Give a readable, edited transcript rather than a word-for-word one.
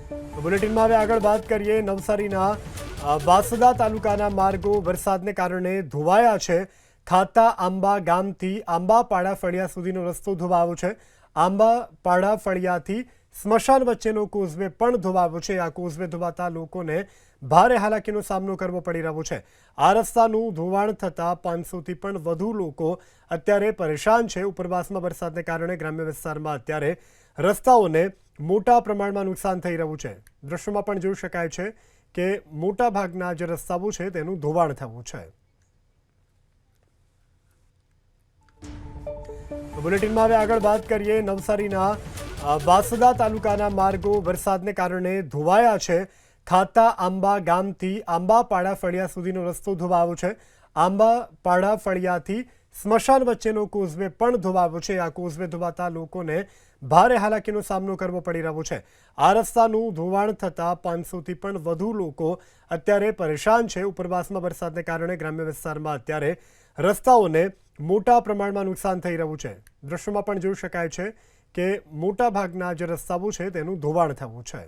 બુલેટિનમાં હવે આગળ વાત કરીએ નવસારીના વાસદા તાલુકાના માર્ગો વરસાદને કારણે ધોવાયા છે। ખાતા આંબા ગામથી આંબાપાડા ફળિયા સુધીનો રસ્તો ધોવાયો છે। આંબાપાડા ફળિયાથી સ્મશાન વચ્ચેનો કોઝવે પણ ધોવાયો છે। આ કોઝવે ધોવાતા લોકોને ભારે હાલાકીનો સામનો કરવો પડી રહ્યો છે। આ રસ્તાનું ધોવાણ થતાં 500થી પણ વધુ લોકો અત્યારે પરેશાન છે। ઉપરવાસમાં વરસાદને કારણે ગ્રામ્ય વિસ્તારમાં અત્યારે રસ્તાઓને મોટા પ્રમાણમાં નુકસાન થઈ રહ્યું છે। દ્રશ્યોમાં પણ જોઈ શકાય છે કે મોટા ભાગના જે રસ્તાઓ છે તેનું ધોવાણ થયું છે। બુલેટિનમાં હવે આગળ વાત કરીએ નવસારીના વાસદા તાલુકાના માર્ગો વરસાદને કારણે ધોવાયા છે। ખાતા આંબા ગામથી આંબાપાડા ફળિયા સુધીનો રસ્તો ધોવાયો છે। આંબાપાડા ફળિયાથી સ્મશાન વચ્ચેનો કોઝવે પણ ધોવાયો છે। આ કોઝવે ધોવાતા લોકોને ભારે હાલાકીનો સામનો કરવો પડી રહ્યો છે। આ રસ્તાનું ધોવાણ થતાં 500થી પણ વધુ લોકો અત્યારે પરેશાન છે। ઉપરવાસમાં વરસાદને કારણે ગ્રામ્ય વિસ્તારમાં અત્યારે રસ્તાઓને મોટા પ્રમાણમાં નુકસાન થઈ રહ્યું છે। દ્રશ્યોમાં પણ જોઈ શકાય છે કે મોટા ભાગના જે રસ્તાઓ છે તેનું ધોવાણ થયું છે।